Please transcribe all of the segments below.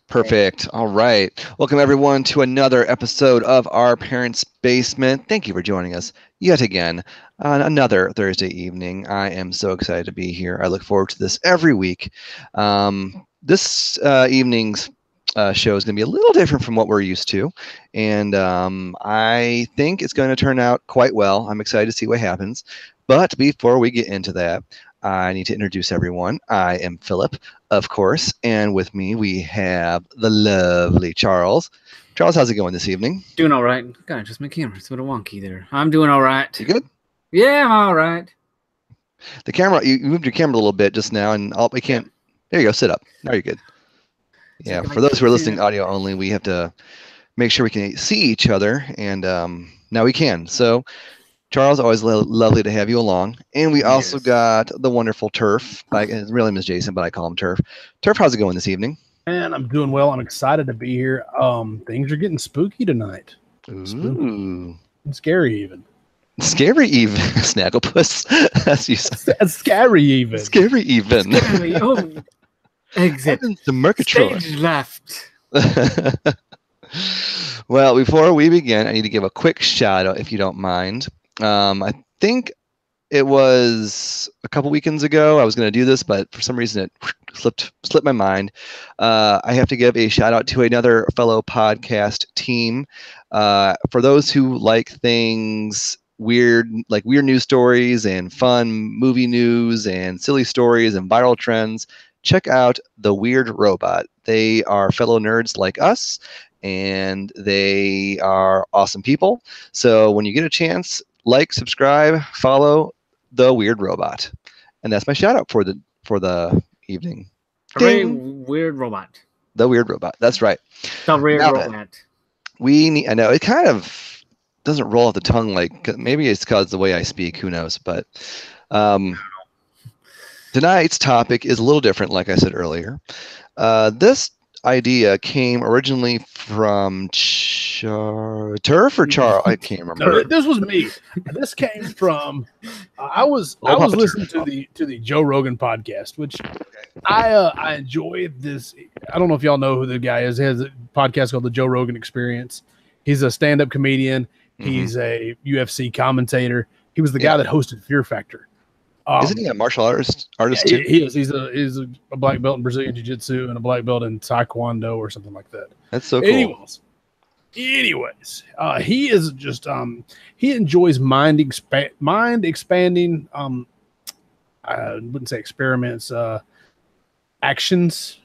Perfect. All right. Welcome, everyone, to another episode of Our Parents' Basement. Thank you for joining us yet again on another Thursday evening. I am so excited to be here. I look forward to this every week. This evening's show is going to be a little different from what we're used to, and I think it's going to turn out quite well. I'm excited to see what happens. But before we get into that, I need to introduce everyone. I am Philip, of course, and with me we have the lovely Charles. Charles, how's it going this evening? Doing all right. God, just my camera's a little wonky there. I'm doing all right. You good? Yeah, I'm all right. The camera, you moved your camera a little bit just now, and we can't. There you go. Sit up. Now you're good. Yeah. For those who are listening audio only, we have to make sure we can see each other, and now we can. So. Charles, always lovely to have you along. And we also got the wonderful Turf. His real name is Jason, but I call him Turf. Turf, how's it going this evening? Man, I'm doing well. I'm excited to be here. Things are getting spooky tonight. Ooh. And scary even. Scary even. Snagglepuss. As you said. Scary even. Scary even. Scary. Oh, exit. The Mercatron. Stage left. Well, before we begin, I need to give a quick shout out, if you don't mind. I think it was a couple weekends ago I was going to do this, but for some reason it slipped my mind. I have to give a shout out to another fellow podcast team. For those who like things weird, like weird news stories and fun movie news and silly stories and viral trends, check out The Weird Robot. They are fellow nerds like us, and they are awesome people. So when you get a chance, like, subscribe, follow The Weird Robot. And that's my shout out for the evening. Hooray, Weird Robot. The Weird Robot. That's right. The Weird Robot. I know it kind of doesn't roll off the tongue, like maybe it's because the way I speak, who knows, but tonight's topic is a little different, like I said earlier. This idea came originally from Turf or Charles. I can't remember. No, this was me. This came from I was listening to the Joe Rogan podcast, which I enjoy this. I don't know if y'all know who the guy is. He has a podcast called the Joe Rogan Experience. He's a stand-up comedian. He's a UFC commentator. He was the guy that hosted Fear Factor. Isn't he a martial artist too? He is. He's a black belt in Brazilian Jiu-Jitsu and a black belt in Taekwondo or something like that. That's so cool. Anyways, he is just he enjoys mind expanding. I wouldn't say experiments, actions,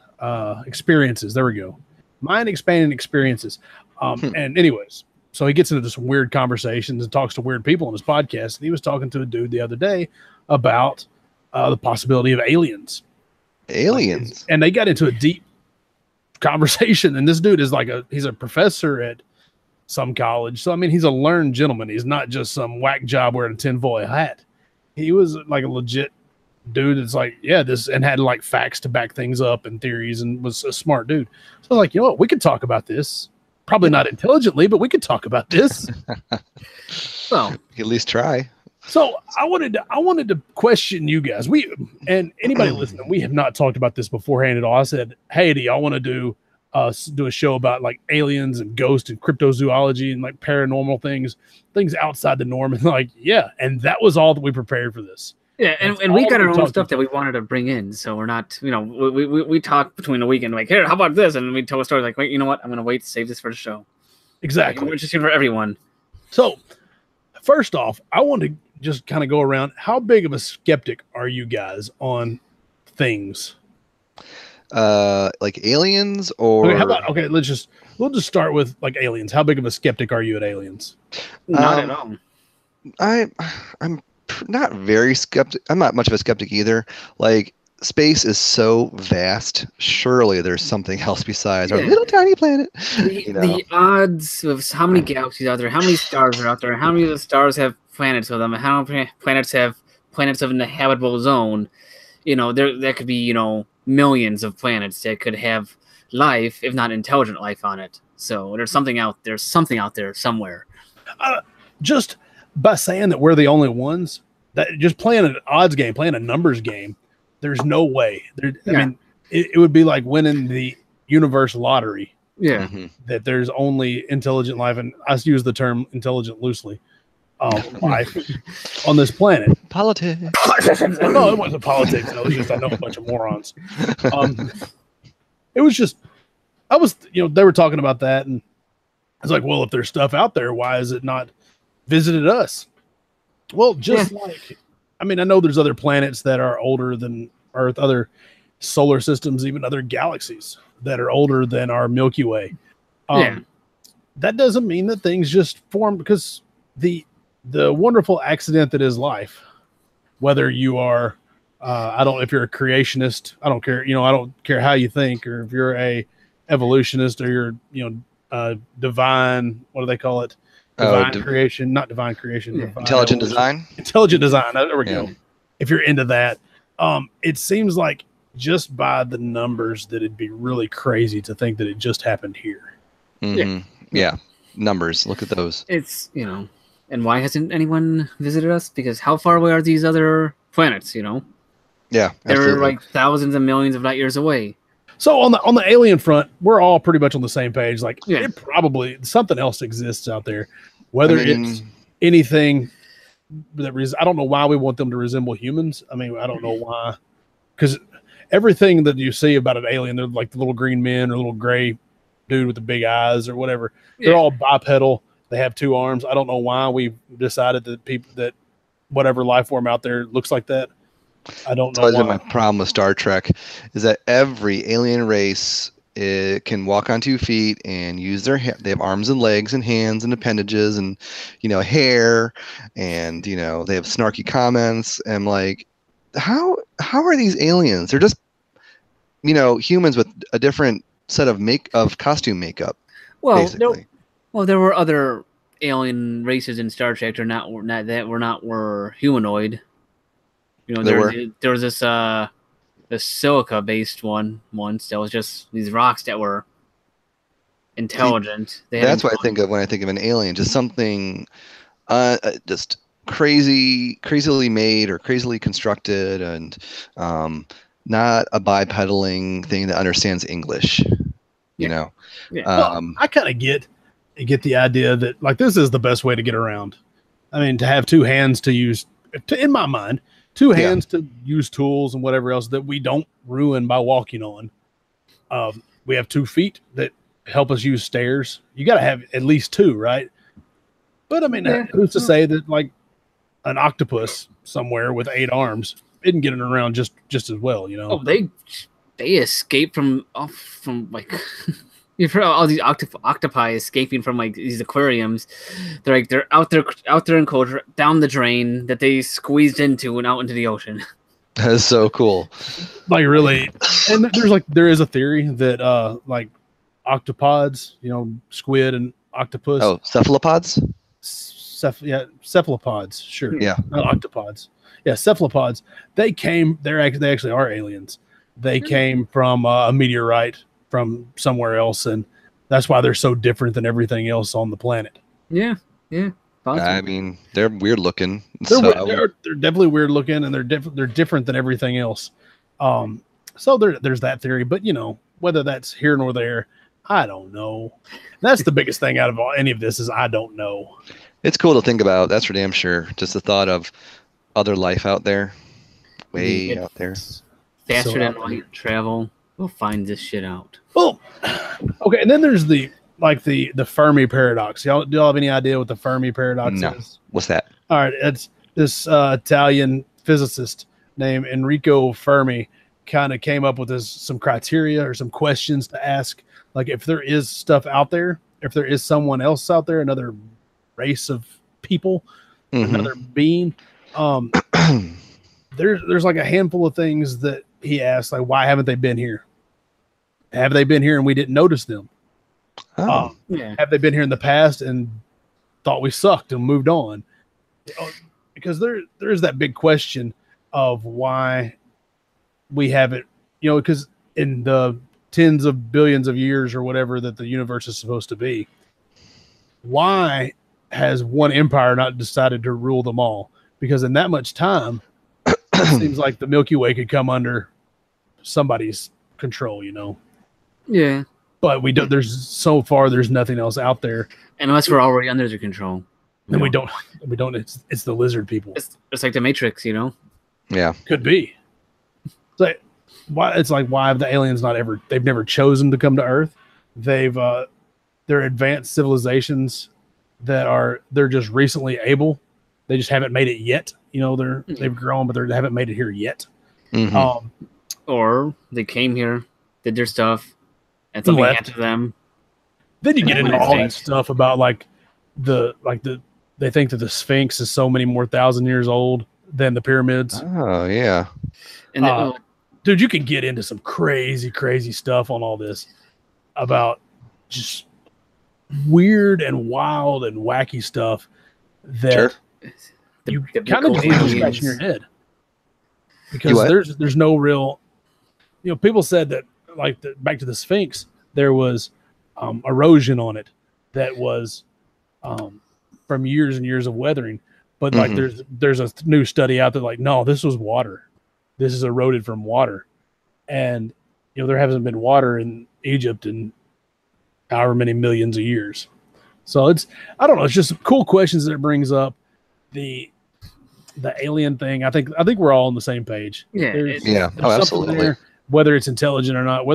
experiences. There we go. Mind expanding experiences. And anyways, so he gets into some weird conversations and talks to weird people on his podcast. And he was talking to a dude the other day about the possibility of aliens. Aliens. And they got into a deep conversation. And this dude is he's a professor at some college. So, I mean, he's a learned gentleman. He's not just some whack job wearing a tinfoil hat. He was like a legit dude that's and had like facts to back things up and theories and was a smart dude. So I was like, you know what? We could talk about this. Probably not intelligently, but we could talk about this. Well, at least try. So I wanted to question you guys. And anybody listening, we have not talked about this beforehand at all. I said, hey, do y'all want to do a show about like aliens and ghosts and cryptozoology and like paranormal things outside the norm? And like, yeah. And that was all that we prepared for this. Yeah, and we got our own stuff that we wanted to bring in, so we're not, we talked between the weekend, like, here, how about this? And we tell a story like, wait, you know what? I'm going to wait to save this for the show. Exactly. Like, interesting for everyone. So, first off, I want to just kind of go around. How big of a skeptic are you guys on things? Like aliens or? We'll just start with like aliens. How big of a skeptic are you at aliens? Not at all. I'm not very skeptic. I'm not much of a skeptic either. Like, space is so vast. Surely there's something else besides our little tiny planet. The odds of how many galaxies are there, how many stars are out there, how many of the stars have planets with them, and how many planets have planets of an habitable zone. There could be, millions of planets that could have life, if not intelligent life on it. So there's something out there somewhere. Just by saying that we're the only ones, that just playing an odds game, playing a numbers game, there's no way. I mean, it would be like winning the universe lottery. Yeah. That there's only intelligent life, and I use the term intelligent loosely, life on this planet. Politics. No, it wasn't politics. It was just I know a bunch of morons. It was just they were talking about that, and I was like, well, if there's stuff out there, why is it not visited us? Well, I mean, I know there's other planets that are older than Earth, other solar systems, even other galaxies that are older than our Milky Way. That doesn't mean that things just form, because the wonderful accident that is life, whether you are, if you're a creationist, I don't care, I don't care how you think, or if you're a evolutionist, or you're, divine, what do they call it? Divine creation, not divine creation. Yeah. Divine Intelligent evolution. design. Intelligent design. There we go. If you're into that, it seems like just by the numbers that it'd be really crazy to think that it just happened here. Yeah. Numbers. Look at those. It's, and why hasn't anyone visited us? Because how far away are these other planets, Yeah. They're absolutely. like thousands and millions of light years away. So on the alien front, we're all pretty much on the same page. Like, Yeah. it probably something else exists out there, whether it's anything that I don't know why we want them to resemble humans. I mean, I don't know why, because everything that you see about an alien, they're like the little green men or little gray dude with the big eyes or whatever. They're all bipedal. They have two arms. I don't know why we decided that whatever life form out there looks like that. I don't know. That's always been my problem with Star Trek, is that every alien race can walk on 2 feet and use they have arms and legs and hands and appendages and hair, and they have snarky comments. And like, how are these aliens? They're just humans with a different set of costume makeup. Well, basically. there were other alien races in Star Trek were humanoid. There was this the silica based one once that was just these rocks that were intelligent. That's what I think of when I think of an alien, just something just crazily made or crazily constructed, and not a bipedaling thing that understands English. Yeah. Well, I kind of get the idea that, like, this is the best way to get around. I mean, to have two hands to use, in my mind, two hands to use tools and whatever else that we don't ruin by walking on. We have 2 feet that help us use stairs. You got to have at least two, right? But I mean, who's to say that, like, an octopus somewhere with 8 arms isn't getting around just as well, Oh, they escape from like you've heard all these octopi escaping from like these aquariums. They're out there in culture down the drain that they squeezed into and out into the ocean. That is so cool. Like, really. And there is a theory that like octopods, squid and octopus. Oh, cephalopods? Cephalopods, sure. Yeah. Not octopods. Yeah, cephalopods. They actually are aliens. They came from a meteorite from somewhere else, and that's why they're so different than everything else on the planet. Yeah. Possibly. I mean, they're weird looking. They're definitely weird looking, and they're different than everything else. So there's that theory, but whether that's here nor there, I don't know. That's the biggest thing out of any of this is I don't know. It's cool to think about. That's for damn sure. Just the thought of other life out there, way out there. Faster than light travel. We'll find this shit out. Well, okay, and then there's the Fermi paradox. Do y'all have any idea what the Fermi paradox is? What's that? All right, it's this Italian physicist named Enrico Fermi kind of came up with some criteria or some questions to ask. Like, if there is stuff out there, if there is someone else out there, another race of people, another being, there's like a handful of things that he asked, like, why haven't they been here? Have they been here and we didn't notice them? Have they been here in the past and thought we sucked and moved on? Because there's that big question of why we haven't, because in the tens of billions of years or whatever that the universe is supposed to be, why has one empire not decided to rule them all? Because in that much time, it seems like the Milky Way could come under somebody's control, Yeah. But we don't. There's so far. There's nothing else out there. Unless we're already under their control. And we don't. We don't. It's the lizard people. It's like the Matrix, you know. Yeah. Could be. It's like why? It's like why have the aliens not ever? They've never chosen to come to Earth. They're advanced civilizations they're just recently able. They just haven't made it yet. You know, they've grown, but they haven't made it here yet. Mm-hmm. Or they came here, did their stuff, and something happened to them. Then you get into all that stuff about they think that the Sphinx is so many more thousand years old than the pyramids. Oh yeah. And dude, you can get into some crazy, crazy stuff on all this about just weird and wild and wacky stuff that you kind of just scratching your head because there's no real, you know, people said that back to the Sphinx, there was erosion on it that was from years and years of weathering, but like there's a new study out there like, no, this was water. This is eroded from water. And you know, there hasn't been water in Egypt in however many millions of years. So I don't know, it's just cool questions that it brings up. The alien thing, I think we're all on the same page. Yeah. There's absolutely. there, whether it's intelligent or not,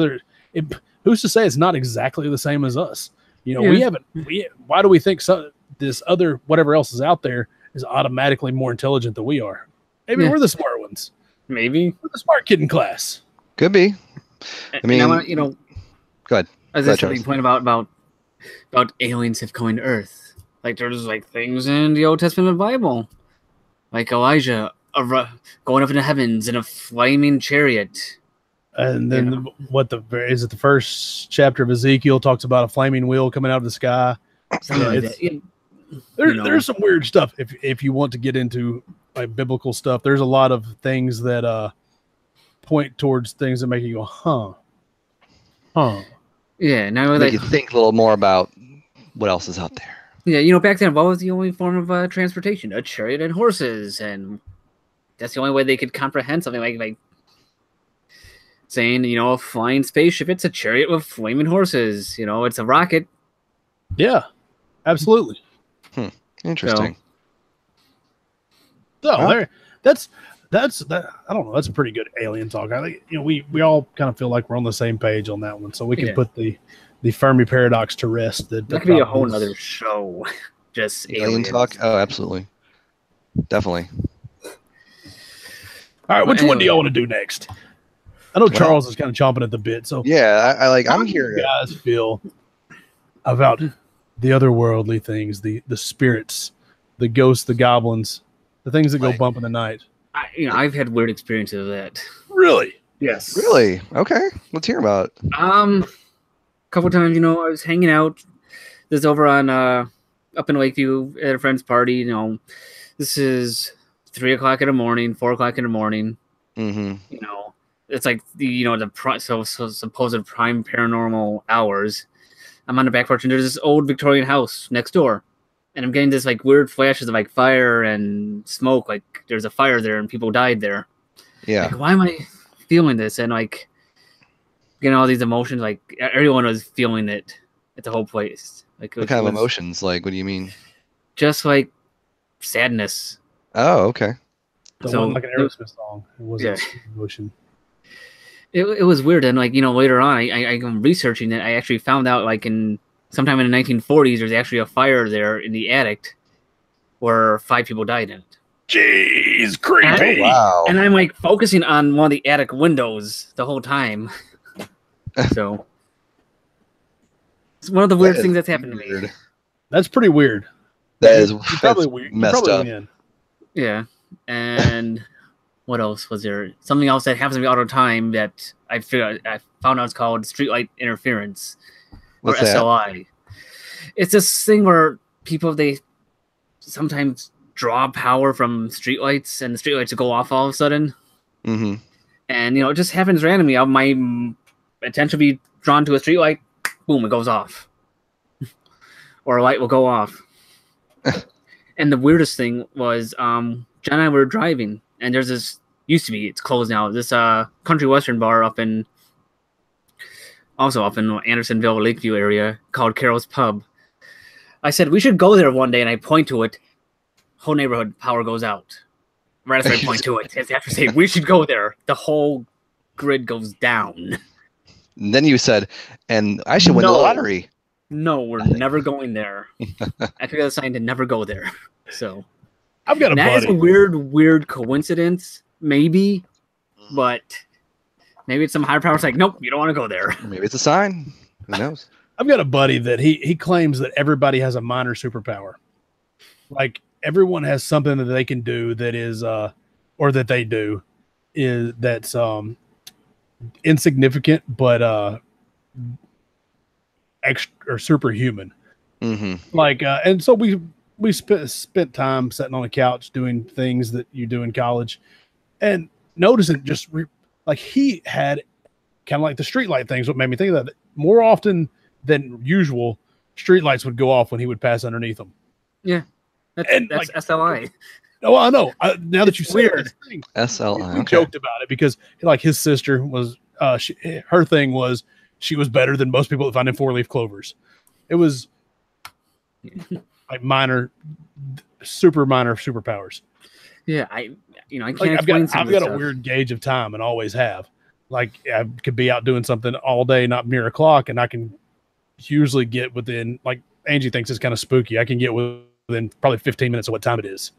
who's to say it's not exactly the same as us? You know, why do we think this other whatever else is out there is automatically more intelligent than we are? Maybe we're the smart ones. Maybe we're the smart kid in class. Could be. I mean, you know, go ahead. As I said, point about aliens have come to Earth. Like there's like things in the Old Testament Bible, like Elijah going up in the heavens in a flaming chariot. And then is it the first chapter of Ezekiel talks about a flaming wheel coming out of the sky? There's some weird stuff. If you want to get into like biblical stuff, there's a lot of things that point towards things that make you go, huh. Yeah, now make you think a little more about what else is out there. Yeah, you know, back then, what was the only form of transportation? A chariot and horses, and that's the only way they could comprehend something like saying, you know, a flying spaceship. It's a chariot with flaming horses. You know, it's a rocket. Yeah, absolutely. Interesting. That's I don't know. That's a pretty good alien talk. I think, you know, we all kind of feel like we're on the same page on that one, so we can put the Fermi paradox to rest. That could be a whole other show. Just alien talk. Oh, absolutely, definitely. All right, which one do y'all want to do next? I know Charles is kind of chomping at the bit. So yeah, I'm here. How do you guys feel about the otherworldly things, the spirits, the ghosts, the goblins, the things that go bump in the night? I've had weird experiences of that. Really? Yes. Really? Okay. Let's hear about it. A couple times, you know, I was hanging out. This is over on up in Lakeview at a friend's party. You know, this is 3 o'clock in the morning, 4 o'clock in the morning. Mm-hmm. You know, it's like the supposed prime paranormal hours. I'm on the back porch and there's this old Victorian house next door. And I'm getting this like weird flashes of like fire and smoke, like there's a fire there and people died there. Yeah. Like, why am I feeling this? And like getting all these emotions, like everyone was feeling it at the whole place. Like what kind of emotions? Like, what do you mean? Just like sadness. Oh, okay. The one like an Aerosmith song. It wasn't emotion. It was weird, and like, you know, later on, I'm researching it. I actually found out like sometime in the 1940s, there's actually a fire there in the attic where 5 people died in it. Jeez, creepy! Wow. And I'm like focusing on one of the attic windows the whole time. So it's one of the weird things that's happened to me. That's pretty weird. That's probably weird. Messed up. Yeah, and what else was there? Something else that happens to me all the time that I found out it's called streetlight interference. Or SLI. It's this thing where people, they sometimes draw power from streetlights and the streetlights go off all of a sudden. Mm-hmm. And, you know, it just happens randomly. My attention will be drawn to a streetlight, boom, it goes off. Or a light will go off. And the weirdest thing was, John and I were driving, and there's this, used to be, it's closed now, this country western bar up in also up in Andersonville, Lakeview area, called Carol's Pub. I said we should go there one day, and I point to it. Whole neighborhood power goes out. Right after I point to it, after I say we should go there, the whole grid goes down. And then you said, and I should win the lottery. No, we're never going there. I took out a sign to never go there. So I've got a buddy. That is a weird coincidence, maybe, but maybe it's some higher power. It's like, nope, you don't want to go there. Maybe it's a sign. Who knows? I've got a buddy that he claims that everybody has a minor superpower. Like everyone has something that they can do that is, or that they do is that's insignificant, but extra or superhuman. Mm-hmm. Like, and so we spent time sitting on the couch doing things that you do in college, and noticing just like he had kind of like the streetlight things. What made me think of that more often than usual, streetlights would go off when he would pass underneath them. Yeah, that's like, SLI. Oh, I know. Now that you say weird. it, SLI. we joked about it because like his sister was, her thing was she was better than most people that find in 4-leaf clovers. It was like super minor superpowers. Yeah, I can't Like, explain I've got a weird gauge of time and always have. Like I could be out doing something all day, not near a clock, and I can usually get within, like Angie thinks it's kind of spooky, I can get within probably 15 minutes of what time it is.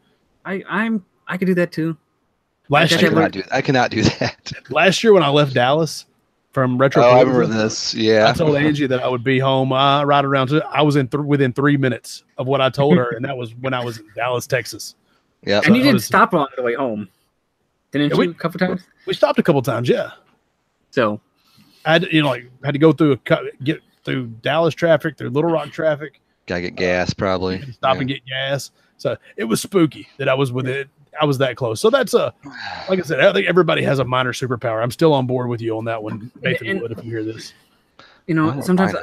I could do that too. I cannot do that. Last year when I left Dallas from Retro, I remember this. Yeah, I told Angie that I would be home right around. I was within 3 minutes of what I told her, and that was when I was in Dallas, Texas. Yeah, and you didn't stop on the way home, didn't you? A couple times. We stopped a couple times, yeah. So I had to go through get through Dallas traffic, through Little Rock traffic. Gotta get gas, probably. Stop and get gas. So it was spooky that I was within. I was that close. So that's like I said, I think everybody has a minor superpower. I'm still on board with you on that one, Nathan Wood, if you hear this. Sometimes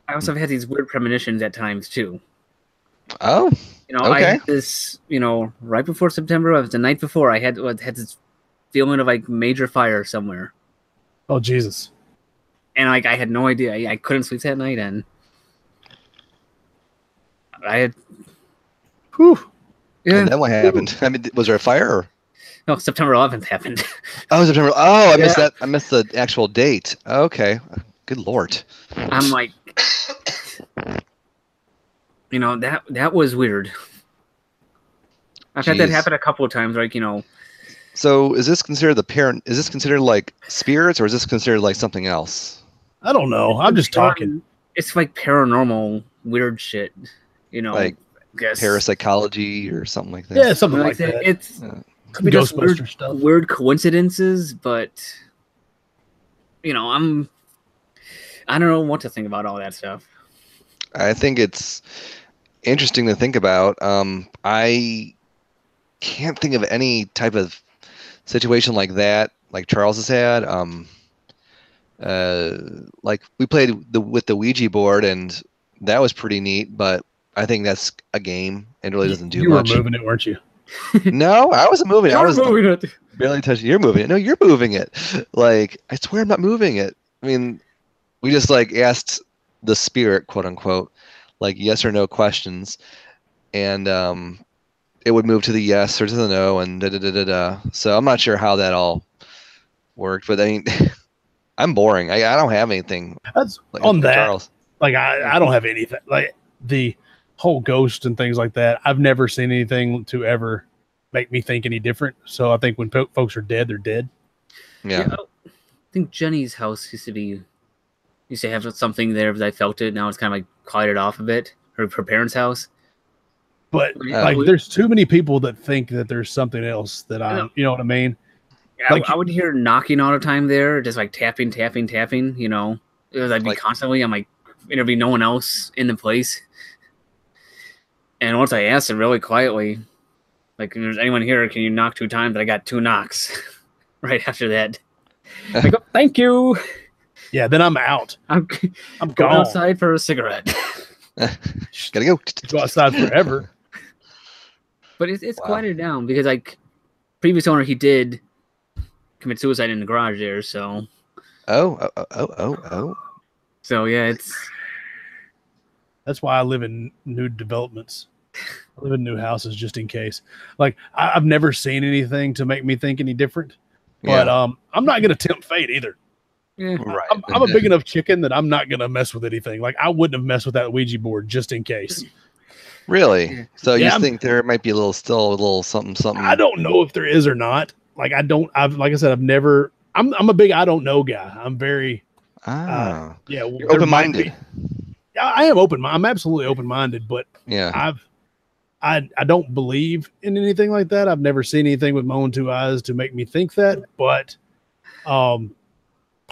I also have had these weird premonitions at times too. Oh, okay. I had this, right before September, it was the night before, I had this feeling of like major fire somewhere. Oh, Jesus. And like, I had no idea. I couldn't sleep that night, and I had... Whew. Yeah. And then what happened? I mean, was there a fire? Or? No, September 11th happened. Oh, September. Oh, I missed that. I missed the actual date. Okay. Good Lord. I'm like... that was weird. I've had that happen a couple of times, like, So is this considered is this considered like spirits, or is this considered like something else? I don't know. I'm just talking. It's like paranormal weird shit, like guess. Parapsychology or something like that. Yeah, something like that. It's could be just weird coincidences, but I don't know what to think about all that stuff. I think it's interesting to think about. I can't think of any type of situation like that, like Charles has had. Like we played with the Ouija board, and that was pretty neat. But I think that's a game and really doesn't do much. You were moving it, weren't you? No, I wasn't moving it. I was moving it. Barely touching. You're moving it. No, you're moving it. Like I swear, I'm not moving it. I mean, we just like asked the spirit, quote unquote, like yes or no questions, and it would move to the yes or to the no, and da da da da da. So I'm not sure how that all worked, but I mean, I'm boring. I don't have anything. That's like, on that. Charles. Like I don't have anything. Like the whole ghost and things like that. I've never seen anything to ever make me think any different. So I think when folks are dead, they're dead. Yeah. I think Jenny's house used to have something there, but I felt it. Now it's kind of like quieted off a bit. Her parents' house. But like, there's too many people that think that there's something else that you know what I mean? Yeah, like, I would hear knocking all the time there, just like tapping. It was I'd be constantly. I'm like, there'd be no one else in the place. And once I asked it really quietly, like, if there's anyone here, can you knock 2 times? I got 2 knocks right after that. I go, thank you. Yeah, then I'm out. I'm going outside for a cigarette. Gotta go. Go outside forever. But it's quieted down because like previous owner, he did commit suicide in the garage there. So. Oh. So yeah, That's why I live in new developments. I live in new houses just in case. Like I've never seen anything to make me think any different. But I'm not gonna tempt fate either. yeah. Right. I'm a big enough chicken that I'm not gonna mess with anything. Like I wouldn't have messed with that Ouija board just in case. Really? Yeah. So Yeah, you think there might be a little something? I don't know if there is or not. Like like I said, I've never. I'm a big I don't know guy. I'm very Ah, yeah. you're there might open-minded. be- I am open. I'm absolutely open minded, but Yeah. I don't believe in anything like that. I've never seen anything with my own two eyes to make me think that. But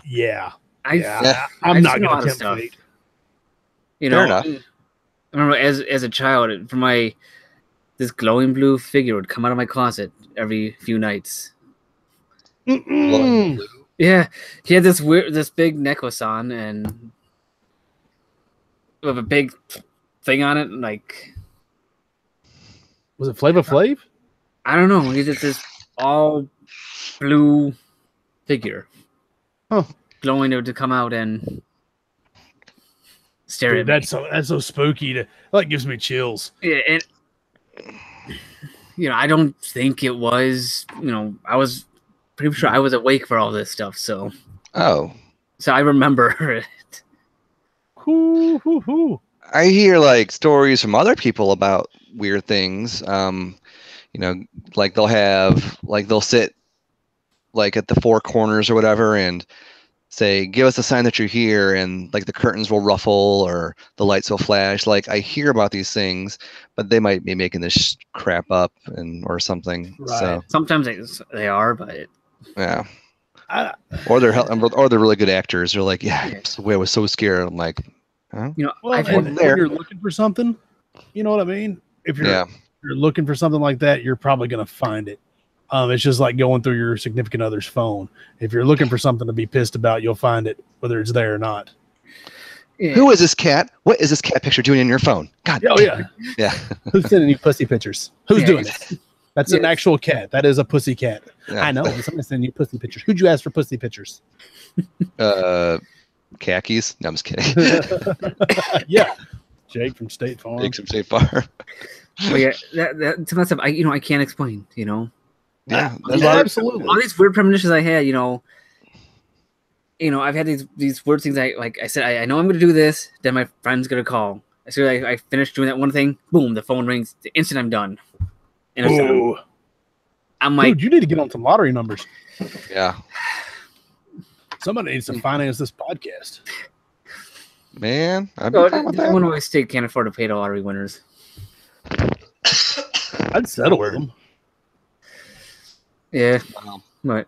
yeah, I'm I've not seen a gonna lot of tempt stuff. fate. You Fair know, enough. I remember as a child, this glowing blue figure would come out of my closet every few nights. Mm-mm. Yeah, he had this big necklace on and with a big thing on it. Like Was it Flava Flav? I don't know, he's just this all blue figure, glowing to come out and stare Dude, at me. that's so spooky. That gives me chills. Yeah, and I don't think it was. I was pretty sure I was awake for all this stuff, so Oh, I remember it. I hear like stories from other people about weird things. Like they'll sit like at the four corners or whatever and say, give us a sign that you're here, and like the curtains will ruffle or the lights will flash. Like I hear about these things, but they might be making this crap up or something. Right. So Sometimes they are, but yeah. Or they're really good actors. They're like, I was so scared. I'm like, huh? I've and had, when you're looking for something, you know what I mean? If you're looking for something like that, you're probably going to find it. It's just like going through your significant other's phone. If you're looking for something to be pissed about, you'll find it, whether it's there or not. Yeah. Who is this cat? What is this cat picture doing in your phone? God. Oh yeah. Yeah. Who's sending you pussy pictures? Who's doing it? That's an actual cat. That is a pussy cat. Yeah. I know. Somebody's sending you pussy pictures. Who'd you ask for pussy pictures? Khakis. No, I'm just kidding. Yeah. Jake from State Farm. Jake from State Farm. But yeah, that to myself, I can't explain. Yeah, absolutely. All these weird premonitions I had, I've had these weird things. I said, I know I'm going to do this. Then my friend's going to call. As soon as I finish doing that one thing, boom, the phone rings. The instant I'm done. And I'm like, dude, you need to get on some lottery numbers. Yeah. Somebody needs to finance this podcast. Man, Illinois State can't afford to pay the lottery winners. I'd settle with them. Yeah, but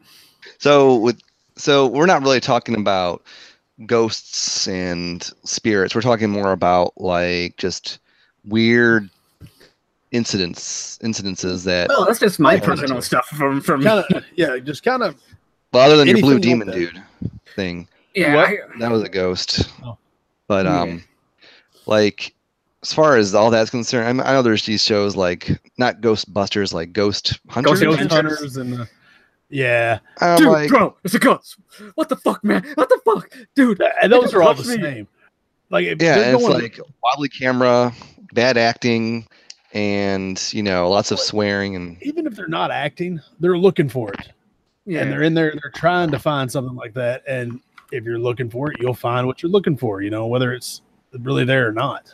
so we're not really talking about ghosts and spirits. We're talking more about like just weird incidences that. Well, that's just my personal stuff from. Just kind of. Well, other than your blue like demon that. dude thing. Yeah, that was a ghost. Oh. But like as far as all that's concerned, I know there's these shows like not Ghostbusters, like Ghost Hunters. Ghost Hunters and dude, like, bro, it's a ghost. What the fuck, man? What the fuck, dude? And those are all the same. Like it's like wobbly camera, bad acting, and lots of swearing. And even if they're not acting, they're looking for it. Yeah, and they're in there, they're trying to find something like that. And if you're looking for it, you'll find what you're looking for, whether it's really there or not.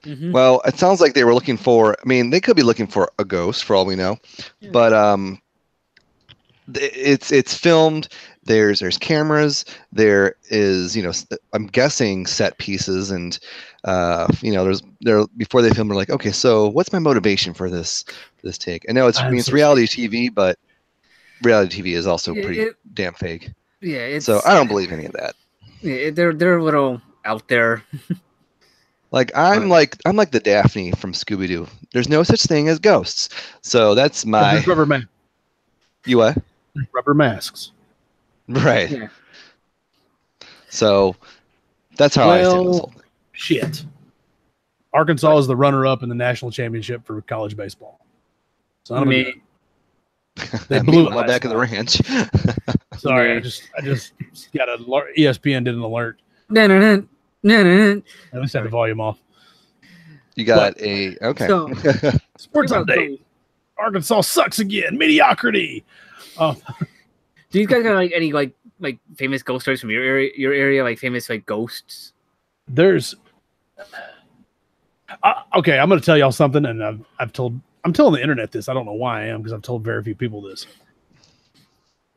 Mm-hmm. Well, it sounds like they were looking for, they could be looking for a ghost for all we know, but it's filmed. There's cameras. There is, I'm guessing set pieces, and before they film, they're like, okay, so what's my motivation for this take? I know it's reality TV, but reality TV is also pretty damn fake. Yeah, so I don't believe any of that. Yeah, they're a little out there. Like I'm like the Daphne from Scooby-Doo. There's no such thing as ghosts. So that's my rubber man. You what? Rubber masks. Right. Yeah. So that's how I stand this whole thing. Shit. Arkansas is the runner-up in the national championship for college baseball. So they blew it back at the ranch. Sorry, I just got ESPN did an alert. No. No. At least have the volume off. You got okay. So, Sports About update. Arkansas sucks again. Mediocrity. do you guys got like any like famous ghost stories from your area, like famous like ghosts? There's okay. I'm going to tell y'all something, and I'm telling the internet this. I don't know why I am, because I've told very few people this.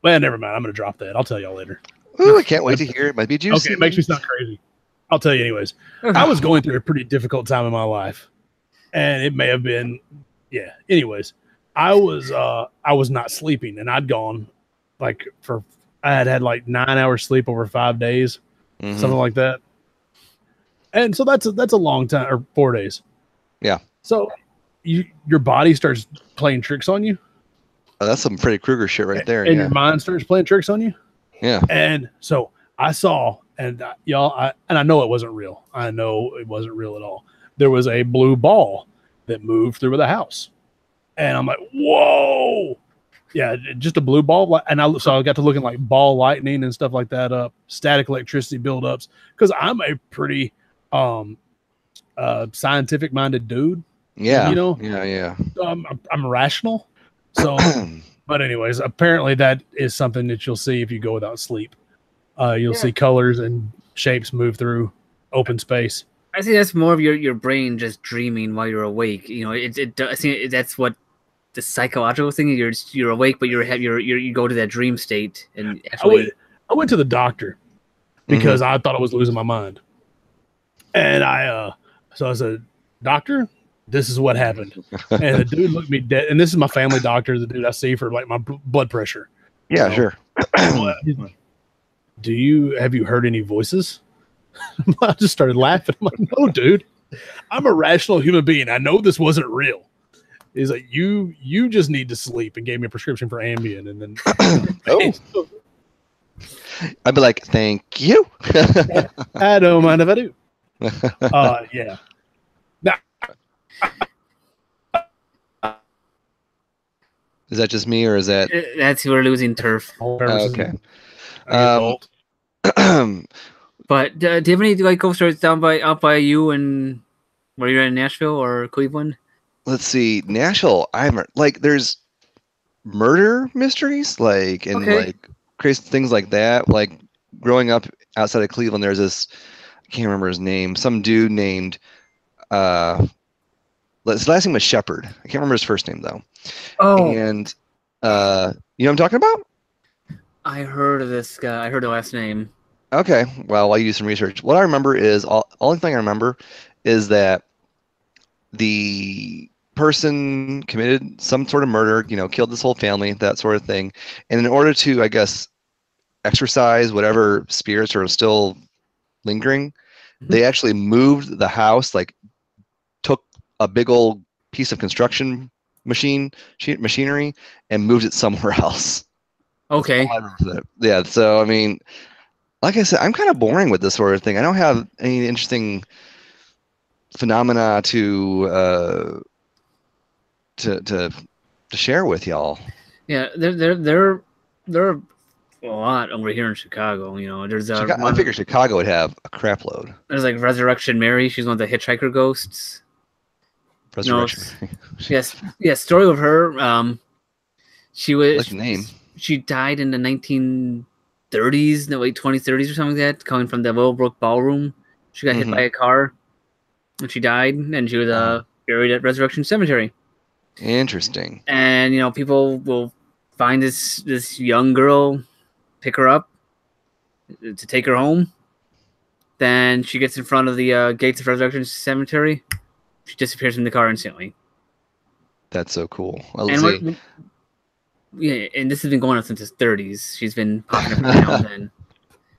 Well, never mind. I'm going to drop that. I'll tell y'all later. Ooh, I can't wait to hear. It might be juicy. Okay, it makes me sound crazy. I'll tell you anyways. I was going through a pretty difficult time in my life, and it may have been, yeah. Anyways, I was not sleeping, and I'd gone I had like 9 hours sleep over 5 days, something like that. And so that's a long time, or 4 days. Yeah. So your body starts playing tricks on you. Oh, that's some Freddy Krueger shit right there. And your mind starts playing tricks on you. Yeah. And so I saw, and y'all, I know it wasn't real. I know it wasn't real at all. There was a blue ball that moved through the house. And I'm like, whoa. Yeah, just a blue ball. And I got to looking like ball lightning and stuff like that up, static electricity buildups. Because I'm a pretty scientific minded dude. Yeah. You know? Yeah. I'm rational. So, but anyways, apparently that is something that you'll see if you go without sleep. You'll see colors and shapes move through open space. I think that's more of your brain just dreaming while you're awake. You know, I think that's what the psychological thing is. You're awake, but you go to that dream state. And actually, I went to the doctor because I thought I was losing my mind, and so I said, "Doctor, this is what happened." And the dude looked me dead. And this is my family doctor, the dude I see for like my blood pressure. Yeah, sure. Have you heard any voices? I just started laughing. I'm like, no, dude, I'm a rational human being. I know this wasn't real. He's like, you just need to sleep, and gave me a prescription for Ambien. And then, I'd be like, thank you. I don't mind if I do. Yeah. Now, is that just me, or is that? That's we're losing turf. Okay. But do you have any like ghost stories out by you and where you're in Nashville or Cleveland? Let's see, Nashville. There's murder mysteries, like crazy things like that. Like growing up outside of Cleveland, there's this. I can't remember his name. Some dude named. His last name was Shepherd. I can't remember his first name though. Oh. And you know what I'm talking about? I heard of this guy. I heard the last name. Okay, well, I'll use some research. What I remember is only thing I remember is that the person committed some sort of murder, killed this whole family, that sort of thing. And in order to, I guess, exorcise whatever spirits are still lingering, they actually moved the house, like took a big old piece of construction machinery and moved it somewhere else. Okay. Yeah, so I mean, like I said, I'm kind of boring with this sort of thing. I don't have any interesting phenomena to share with y'all. Yeah, there are a lot over here in Chicago. There's I figure Chicago would have a crap load. There's like Resurrection Mary. She's one of the hitchhiker ghosts. Resurrection. Yes. Story of her. She was. Like the name. She died in the 1930s, the late 2030s or something like that, coming from the Willowbrook Ballroom. She got hit by a car, and she died, and she was buried at Resurrection Cemetery. Interesting. And people will find this young girl, pick her up to take her home. Then she gets in front of the gates of Resurrection Cemetery. She disappears from the car instantly. That's so cool. Yeah, and this has been going on since the 30s. She's been popping up now and then.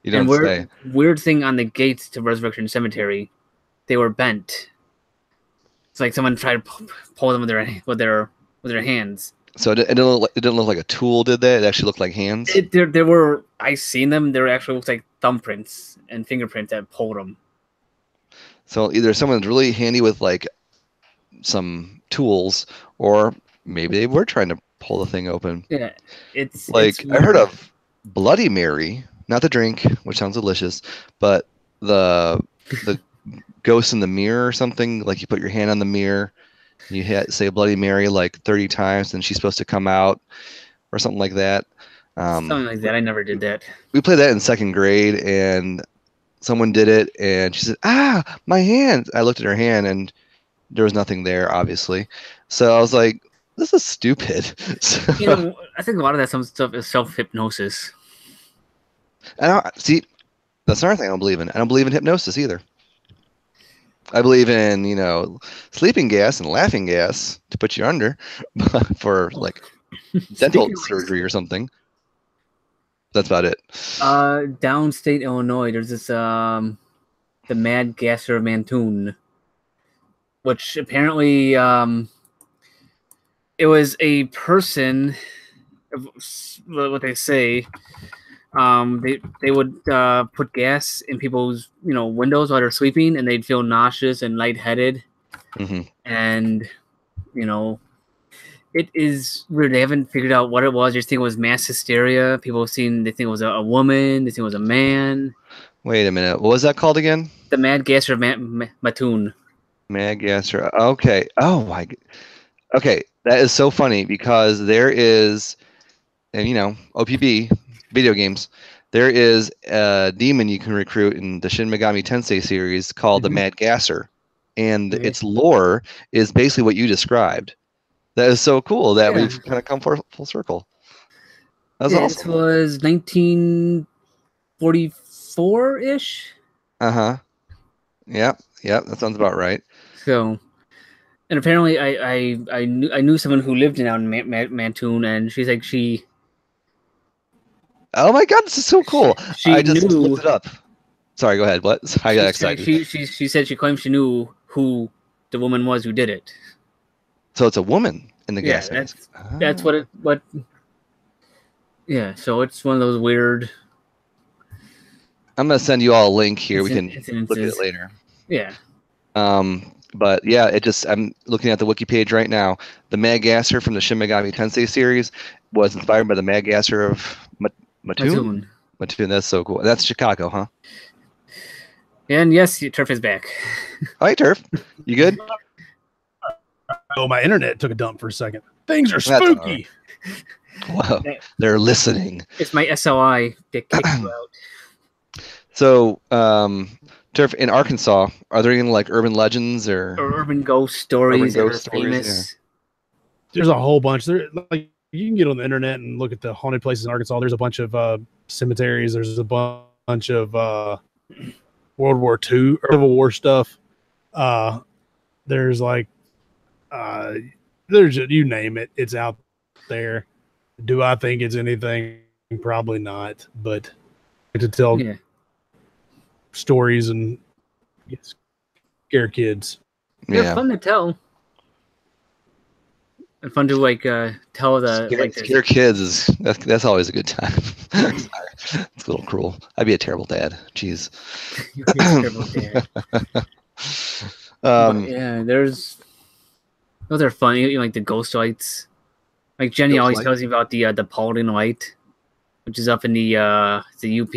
You don't say. Weird thing on the gates to Resurrection Cemetery, they were bent. It's like someone tried to pull them with their hands. So it didn't look like a tool, did they? It actually looked like hands. There were. I've seen them. There actually looked like thumbprints and fingerprints that pulled them. So either someone's really handy with like some tools, or maybe they were trying to pull the thing open. Yeah, I heard of Bloody Mary, not the drink, which sounds delicious, but the the ghost in the mirror or something. Like you put your hand on the mirror, you say Bloody Mary like 30 times, and she's supposed to come out or something like that. Something like that. I never did that. We played that in 2nd grade, and someone did it, and she said, "Ah, my hand." I looked at her hand, and there was nothing there, obviously. So I was like, "This is stupid." So, You know, I think a lot of that some stuff is self-hypnosis. see, that's another thing I don't believe in. I don't believe in hypnosis either. I believe in, sleeping gas and laughing gas to put you under for like dental surgery or something. That's about it. Downstate Illinois, there's this the Mad Gasser Mantoon, which apparently it was a person. What they say, they would put gas in people's windows while they're sleeping, and they'd feel nauseous and lightheaded. Mm-hmm. And it is weird. They haven't figured out what it was. They just think it was mass hysteria. They think it was a woman. They think it was a man. Wait a minute. What was that called again? The Mad Gasser Matoon. Mad Gasser. Okay. Oh my. Okay, that is so funny because there is, and OPB video games. There is a demon you can recruit in the Shin Megami Tensei series called the Mad Gasser, and its lore is basically what you described. That is so cool that we've kind of come full circle. That's awesome. It was 1944-ish. Yep. That sounds about right. So, and apparently, I knew someone who lived in Mantoon, and she's like Oh my God, this is so cool! I just looked it up. Sorry, go ahead. What? I got excited. She said she claimed she knew who the woman was who did it. So it's a woman in the gas mask. That's what. Yeah, so it's one of those weird. I'm gonna send you all a link here. We can look at it later. Yeah. But yeah, I'm looking at the wiki page right now. The Mad Gasser from the Shin Megami Tensei series was inspired by the Mad Gasser of Mattoon. Mattoon, that's so cool. That's Chicago, huh? And yes, Turf is back. Hi, Turf. You good? Oh, my internet took a dump for a second. Things are spooky. Wow, they're listening. It's my SOI that kicked you out. So, Turf, in Arkansas, are there any like urban legends or urban ghost stories that are famous? Yeah. There's a whole bunch. There, like you can get on the internet and look at the haunted places in Arkansas. There's a bunch of cemeteries. There's a bunch of World War II or Civil War stuff. There's like there's you name it, it's out there. Do I think it's anything? Probably not, but to tell stories and scare kids. They're fun to tell. And fun to tell scare kids that's always a good time. Sorry. It's a little cruel. I'd be a terrible dad. Jeez. You'd be a terrible dad. There's those are funny, like the ghost lights. Like Jenny always tells me about the Paulding light, which is up in the UP.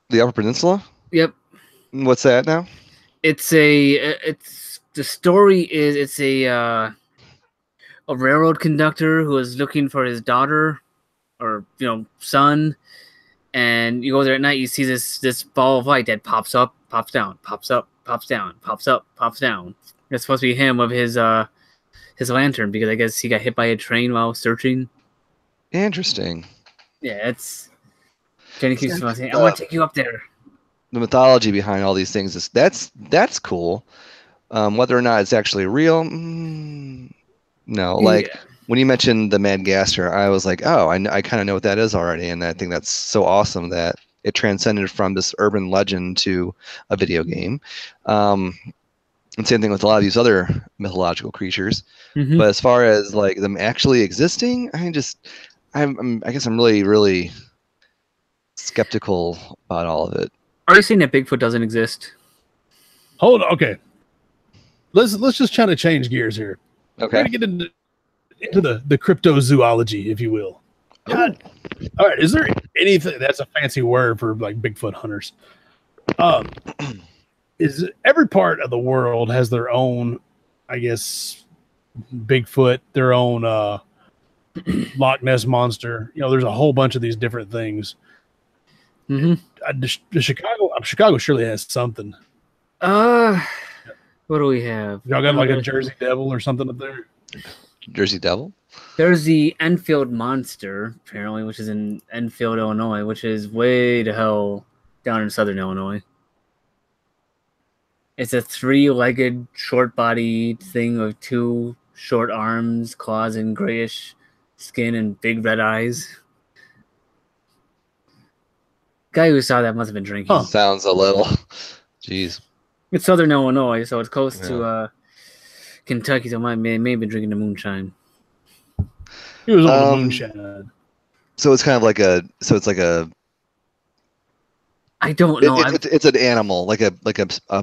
The Upper Peninsula? Yep. What's that now? It's a railroad conductor who is looking for his daughter or son, and you go there at night, you see this ball of light that pops up, pops down, pops up, pops down, pops up, pops down. It's supposed to be him with his lantern, because I guess he got hit by a train while searching. Interesting. Yeah, it's Jenny keeps saying, "I want to take you up there." The mythology behind all these things is that's cool. Whether or not it's actually real, no. Like when you mentioned the Mad Gasser, I was like, oh, I kind of know what that is already, and I think that's so awesome that it transcended from this urban legend to a video game. And same thing with a lot of these other mythological creatures. Mm-hmm. But as far as like them actually existing, I guess I'm really, really skeptical about all of it. Are you saying that Bigfoot doesn't exist? Hold on, okay. Let's just try to change gears here. Okay. We're gonna get into the cryptozoology, if you will. All right. Is there anything that's a fancy word for like Bigfoot hunters? is every part of the world has their own, I guess, Bigfoot, their own Loch Ness monster. You know, there's a whole bunch of these different things. The Chicago surely has something. What do we have? Y'all got like a Jersey Devil or something up there? Jersey Devil? There's the Enfield Monster, apparently, which is in Enfield, Illinois, which is way to hell down in southern Illinois. It's a 3-legged, short-bodied thing with 2 short arms, claws, and grayish skin and big red eyes. Guy who saw that must have been drinking. Huh. Sounds a little. Jeez. It's southern Illinois, so it's close to Kentucky, so may have been drinking the moonshine. He was on the moonshine. So it's kind of like a. So it's like a. I don't know. It's an animal, like a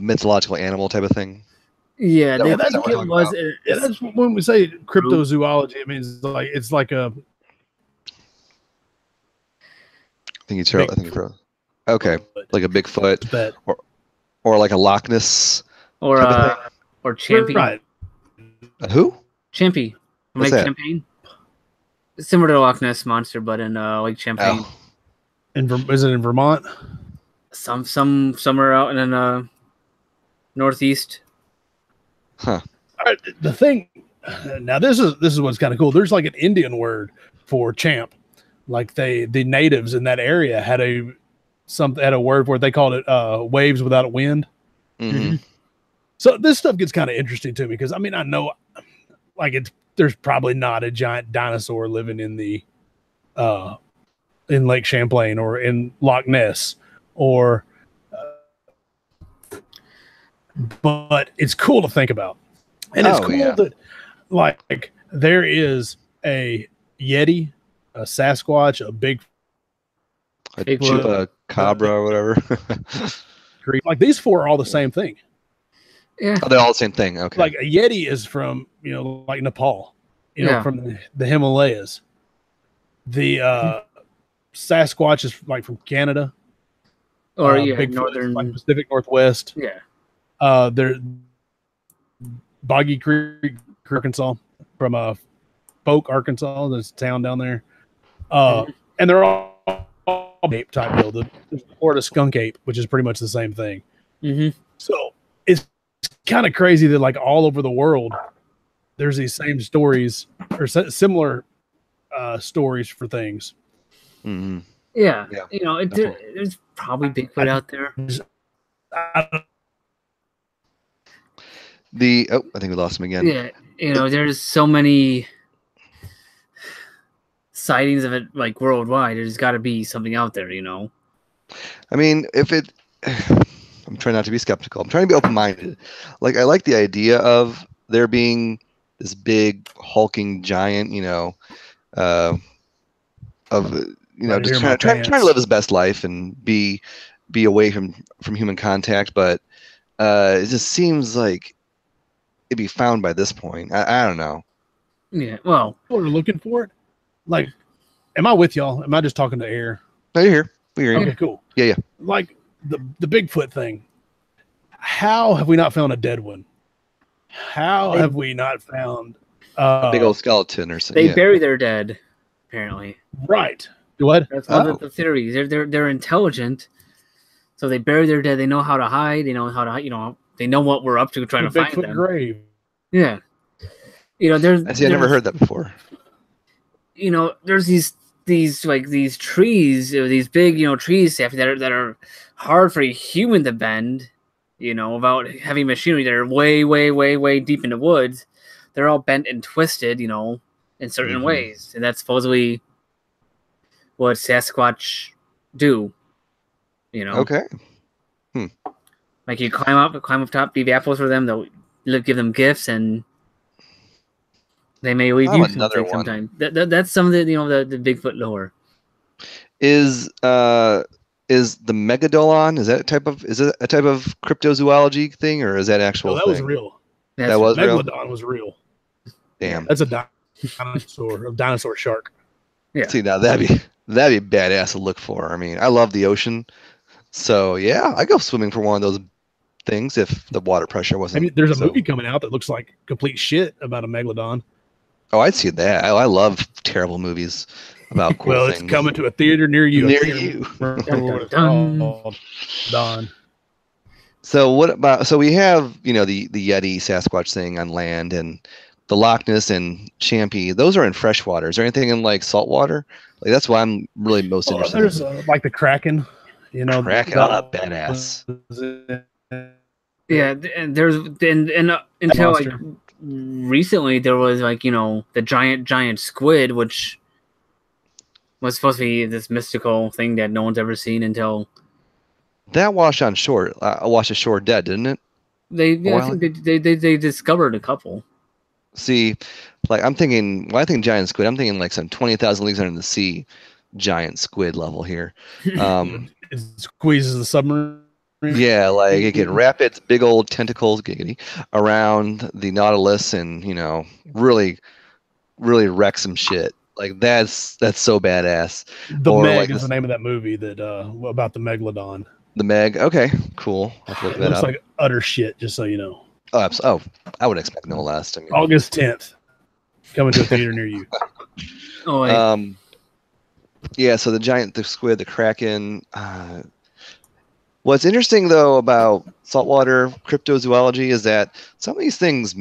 mythological animal type of thing. Yeah, that's when we say cryptozoology. It means like it's like a. I think you're okay, like a Bigfoot, or like a Loch Ness, or Champy. Right. Who? Champy. What's Lake that? Champlain. Similar to Loch Ness monster, but in Lake Champlain. Oh. Is it in Vermont? Somewhere out in northeast. Huh. All right, the thing now, this is what's kind of cool. There's like an Indian word for champ. Like the natives in that area had a word for it. They called it waves without a wind. Mm-hmm. So this stuff gets kind of interesting to me because I mean I know like there's probably not a giant dinosaur living in the in Lake Champlain or in Loch Ness or but it's cool to think about. And it's cool that like there is a Yeti, a Sasquatch, a Chupacabra or whatever. Like these 4 are all the same thing. Yeah. Oh, they're all the same thing. Okay. Like a Yeti is from, like Nepal, from the Himalayas. The Sasquatch is like from Canada. Or Bigfoot northern like Pacific Northwest. Yeah. They're Boggy Creek, Arkansas, from Polk, Arkansas. There's a town down there. And they're all ape type deal. The Florida skunk ape, which is pretty much the same thing. Mm-hmm. So it's kind of crazy that like all over the world, there's these same stories or similar stories for things. Mm-hmm. Yeah. There's probably Bigfoot out there. I think we lost him again. Yeah, there's so many sightings of it like worldwide. There's got to be something out there, I mean, I'm trying not to be skeptical. I'm trying to be open-minded. Like, I like the idea of there being this big hulking giant, just trying to live his best life and be away from human contact. But it just seems like it'd be found by this point. I don't know. Yeah, well, we're looking for it. Like, am I with y'all? Am I just talking to air? No, you're here. We're here. Okay, cool. Yeah. Like the Bigfoot thing. How have we not found a dead one? How have we not found a big old skeleton or something? They bury their dead, apparently. Right. What? That's one of the theories. They're intelligent, so they bury their dead. They know how to hide. They know how to, they know what we're up to trying to find Bigfoot them. grave. Yeah. There's. I never heard that before. There's these trees, these big, trees that are hard for a human to bend, without heavy machinery that are way, way, way, way deep in the woods. They're all bent and twisted, in certain ways. And that's supposedly what Sasquatch do, Okay. Like you climb up top, leave apples for them, they'll give them gifts, and they may leave you sometime. That's some of the the Bigfoot lore. Is the Megalodon is it a type of cryptozoology thing, or is that actual? No, that was real. That was real. Megalodon was real. Damn. That's a dinosaur shark. Yeah. See, now that'd be badass to look for. I mean, I love the ocean, so yeah, I go swimming for one of those things if the water pressure wasn't. Maybe there's a so... movie coming out that looks like complete shit about a megalodon. Oh, I'd see that. I love terrible movies about cool Well, things. it's coming to a theater near you. Near you. What it's called. Don. So what about? So we have the Yeti Sasquatch thing on land, and the Loch Ness and Champy. Those are in freshwater. Is there anything in like saltwater? Like that's why I'm really most interested. There's like the Kraken. Kraken, badass. Yeah, and there's until like recently there was like the giant squid, which was supposed to be this mystical thing that no one's ever seen until that washed ashore dead, didn't it? I think they discovered a couple. See, like I'm thinking, I think giant squid. I'm thinking like some 20,000 leagues under the sea, giant squid level here. It squeezes the submarine. Yeah, like it can wrap its big old tentacles, giggity, around the Nautilus, and really, really wreck some shit. Like that's so badass. The Meg is the name of that movie that about the megalodon. The Meg. Okay, cool. I'll have to look that looks up. like utter shit, just so you know. Oh, I would expect no less. August 10th, coming to a theater near you. Yeah. So the squid, the Kraken. What's interesting, though, about saltwater cryptozoology is that some of these things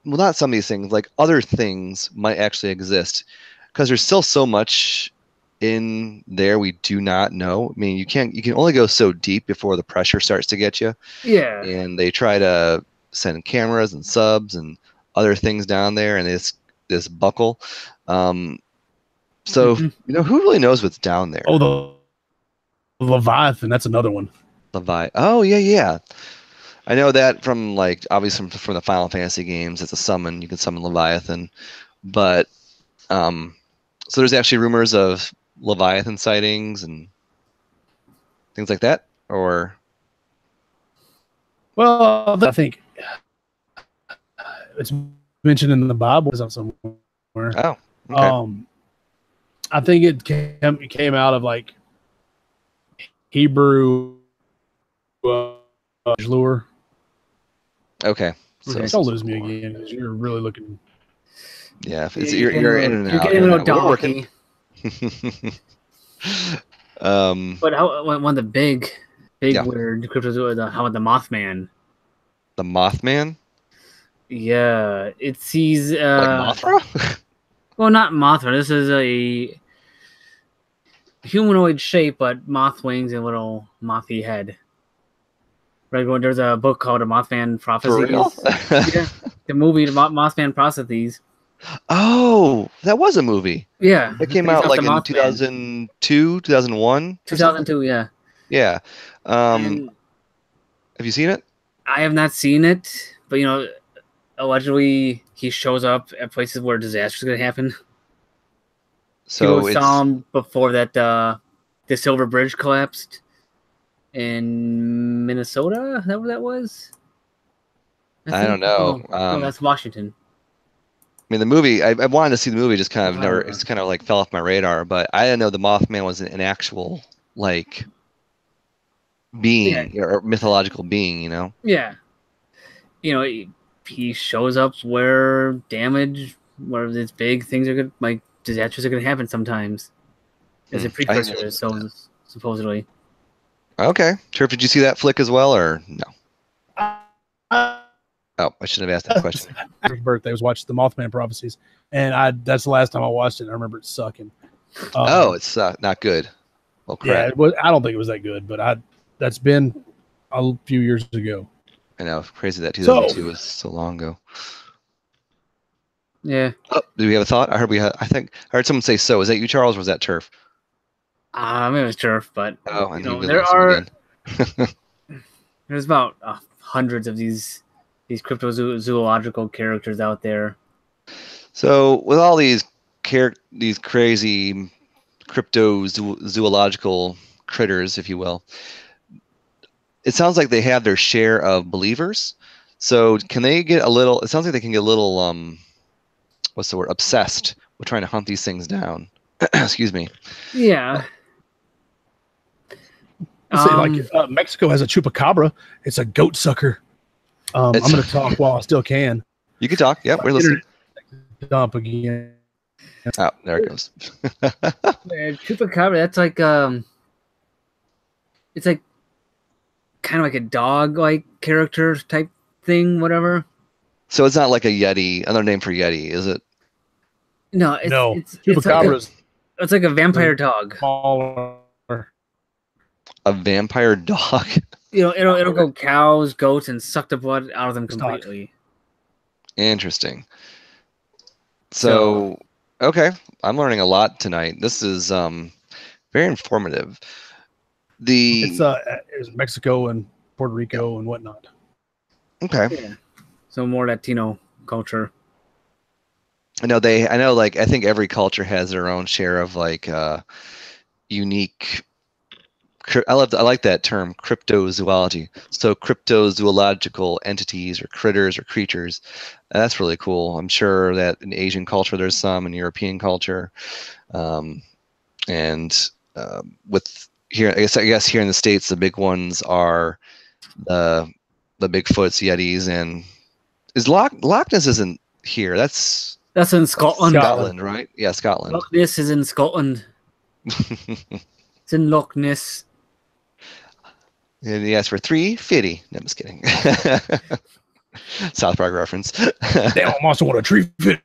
not some of these things, like other things might actually exist, because there's still so much in there we do not know. I mean, you can only go so deep before the pressure starts to get you. Yeah. And they try to send cameras and subs and other things down there, and this buckle. So who really knows what's down there? Oh, the Leviathan, that's another one. Oh yeah. I know that from obviously from the Final Fantasy games. It's a summon. You can summon Leviathan, but so there's actually rumors of Leviathan sightings and things like that, or well, I think it's mentioned in the Bible somewhere. Oh, okay. I think it came out of like Hebrew lure. Okay. So don't lose me again because you're really looking. Yeah, you're in and out. You're getting a little donkey. But one of the big weird cryptozoology, how about the Mothman? The Mothman? Yeah, it sees like Mothra? Well, not Mothra. This is a humanoid shape, but moth wings and a little mothy head. Right, there's a book called The Mothman Prophecies. For real? Yeah, the movie, The Mothman Prophecies. Oh, that was a movie. Yeah. It came out like in 2002, 2001? 2002, yeah. Yeah. Have you seen it? I have not seen it, but allegedly he shows up at places where disasters are going to happen. So people saw him before that the Silver Bridge collapsed in Minnesota. Is that what that was? I don't know. No, that's Washington. I mean, the movie, I wanted to see the movie, just kind of it's kind of like fell off my radar, but I didn't know the Mothman was an actual being or mythological being, Yeah. He shows up where it's big things are good, disasters are going to happen sometimes. As a precursor, supposedly. Okay. Turf, did you see that flick as well, or no? Oh, I shouldn't have asked that question. His birthday was watching the Mothman Prophecies, and that's the last time I watched it. I remember it sucking. It's not good. Well, crap. Yeah, I don't think it was that good, but that's been a few years ago. I know, crazy that 2002 was so long ago. Yeah. Oh, do we have a thought? I heard someone say so. Is that you, Charles, or was that Turf? Maybe it was Turf, but there's about hundreds of these cryptozoological characters out there. So with all these crazy cryptozoological critters, if you will, it sounds like they have their share of believers. So can they get a little? It sounds like they can get a little what's the word? Obsessed with trying to hunt these things down. Excuse me. Yeah. Let's say like Mexico has a chupacabra. It's a goat sucker. I'm going to talk while I still can. You can talk. Yep, we're listening. Dump again. Oh, there it goes. Chupacabra. That's like it's like kind of like a dog-like character type thing, whatever. So it's not like a Yeti, another name for Yeti, is it? No, Chupacabra's it's like a vampire dog. smaller. A vampire dog. It'll go cows, goats, and suck the blood out of them completely. Interesting. So, okay, I'm learning a lot tonight. This is very informative. It's Mexico and Puerto Rico and whatnot. Okay. Yeah. So more Latino culture. I know like I think every culture has their own share of like unique. I like that term, cryptozoology. So cryptozoological entities or critters or creatures. That's really cool. I'm sure that in Asian culture there's some, in European culture, and with here, I guess here in the States the big ones are the Bigfoots, Yetis, and is Loch Ness isn't here. That's in Scotland. Scotland, right? Yeah, Scotland. Loch Ness is in Scotland. It's in Loch Ness. And he asked for $3.50. No, I'm just kidding. South Park reference. Damn, I also want a $3.50.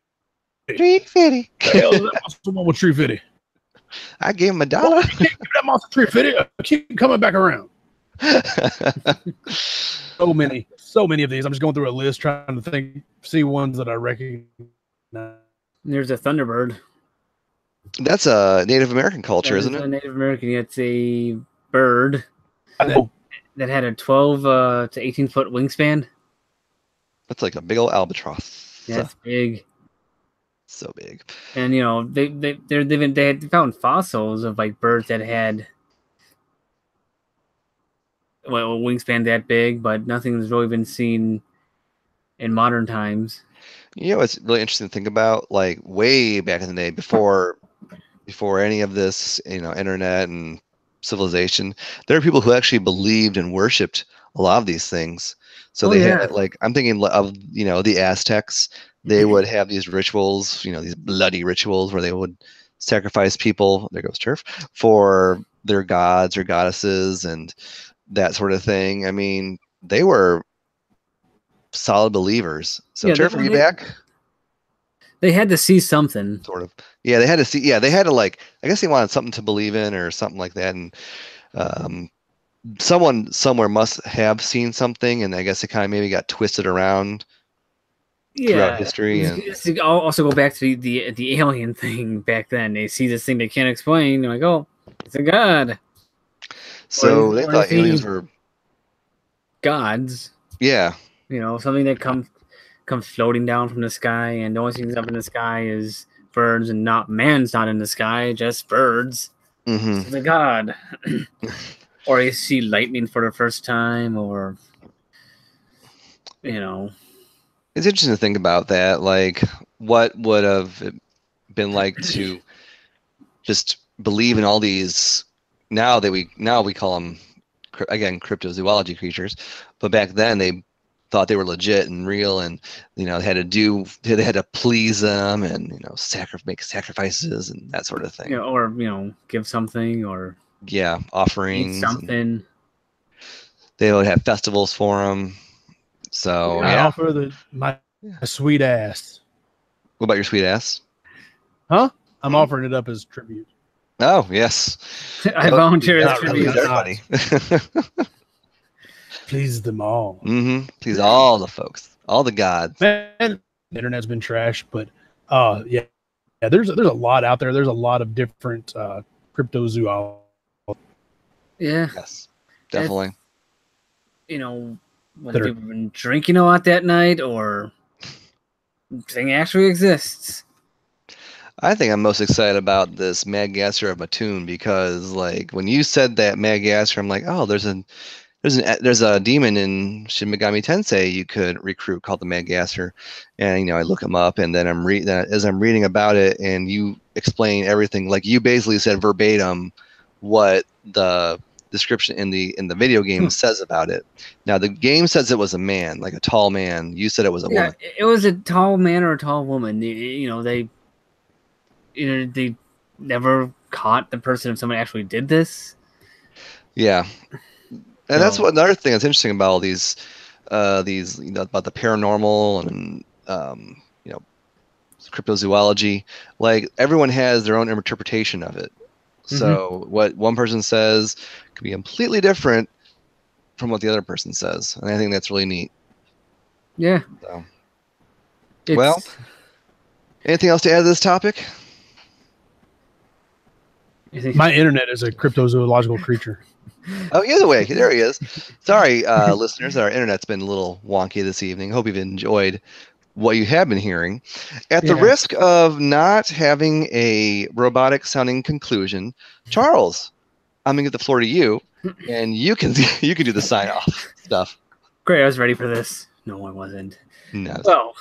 $3.50. Hell, that monster want $3.50. I gave him $1. You can't give that monster $3.50. I keep coming back around. So many of these. I'm just going through a list trying to see ones that I recognize. There's a Thunderbird. That's a Native American culture, isn't it? A Native American. It's a bird that had a 12 to 18 foot wingspan. That's like a big old albatross. Yeah, it's big. So big. And they had found fossils of like birds that had a wingspan that big, but nothing's really been seen in modern times. It's really interesting to think about, like way back in the day, before any of this, internet and civilization, there are people who actually believed and worshipped a lot of these things. So had, like, I'm thinking of, the Aztecs. They would have these rituals, these bloody rituals where they would sacrifice people, there goes turf, for their gods or goddesses and that sort of thing. I mean, they were solid believers. So turf, are you back? They had to see something. Sort of. Yeah, they had to see. Yeah, they had to, like, I guess they wanted something to believe in or something like that. And someone somewhere must have seen something, and I guess it kind of maybe got twisted around throughout history. And I'll also go back to the alien thing back then. They see this thing they can't explain. They're like, oh, it's a god. So they thought aliens were gods. Yeah. Something that comes floating down from the sky, and the only thing that's up in the sky is birds, and man's not in the sky, just birds. Mm-hmm. It's a god. Or you see lightning for the first time, or It's interesting to think about that. Like, what would have it been like to just believe in all these? Now we call them, again, cryptozoology creatures, but back then they thought they were legit and real, and they had to please them, and make sacrifices and that sort of thing. Or give something, or offerings, eat something. They would have festivals for them. So I offer my sweet ass. What about your sweet ass? Huh? I'm offering it up as tribute. Oh yes, I volunteer as tribute. Everybody. Please them all. Mm-hmm. Please all the folks, all the gods. Man, the internet's been trash, but yeah. There's a lot out there. There's a lot of different cryptozoology. Yeah. Yes, definitely. Whether people have been drinking a lot that night or thing actually exists. I think I'm most excited about this Madagascar of Mattoon because, like, when you said that Madagascar, I'm like, oh, there's a demon in Shin Megami Tensei you could recruit called the Madagascar, and I look him up, and then as I'm reading about it, and you explain everything, like you basically said verbatim what the description in the video game says about it. Now the game says it was a man, like a tall man. You said it was a woman. It was a tall man or a tall woman. They never caught the person if somebody actually did this. Yeah, and that's what another thing that's interesting about all these about the paranormal and cryptozoology. Like everyone has their own interpretation of it. So what one person says could be completely different from what the other person says, and I think that's really neat. Yeah. So, well, anything else to add to this topic? My internet is a cryptozoological creature. Oh, either way, there he is. Sorry, listeners, our internet's been a little wonky this evening. Hope you've enjoyed what you have been hearing. At the risk of not having a robotic sounding conclusion, Charles, I'm gonna get the floor to you, and you can do the sign off stuff. Great, I was ready for this. No, I wasn't. No. Well,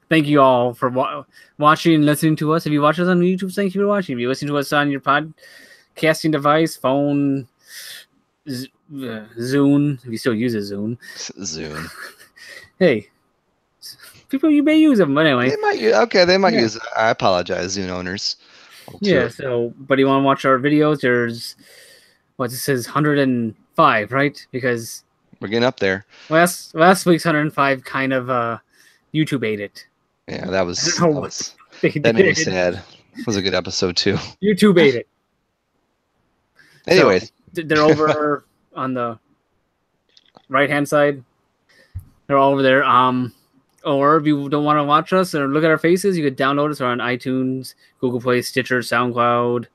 thank you all for watching and listening to us. If you watch us on YouTube, thank you for watching. If you listen to us on your podcasting device, phone, Zune, if you still use a Zune. Zune. Hey. People, you may use them, but anyway. They might use it. I apologize, Zune owners. Yeah, but you want to watch our videos? There's, it says 105, right? Because we're getting up there. Last week's 105 kind of YouTube ate it. Yeah, that made me sad. It was a good episode, too. YouTube ate it. Anyways. So, they're over on the right-hand side. They're all over there. Or if you don't want to watch us or look at our faces, you could download us on iTunes, Google Play, Stitcher, SoundCloud,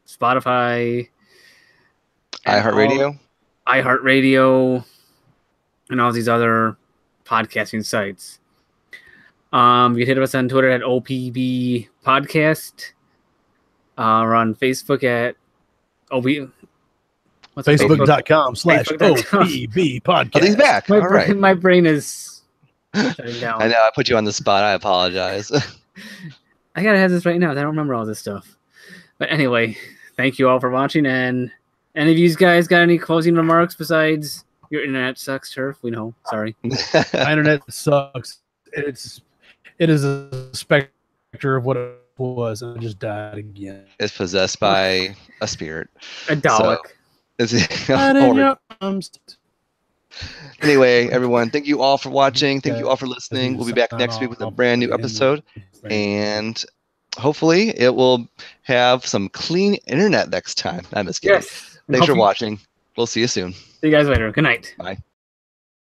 Spotify, iHeartRadio, and all these other podcasting sites. You can hit us on Twitter at OPB Podcast. We're on Facebook at Facebook.com/OPB Podcast. Oh, he's back. My brain is shutting down. I know, I put you on the spot. I apologize. I gotta have this right now. I don't remember all this stuff. But anyway, thank you all for watching. And any of you guys got any closing remarks besides your internet sucks, Turf? We know. Sorry. My internet sucks. It is a specter of what it was, and it just died again. It's possessed by a spirit. A Dalek. Anyway, everyone, thank you all for watching. Thank you all for listening. We'll be back next week with a brand new episode. And hopefully it will have some clean internet next time. I'm just kidding. Yes. Thanks for watching. We'll see you soon. See you guys later. Good night. Bye.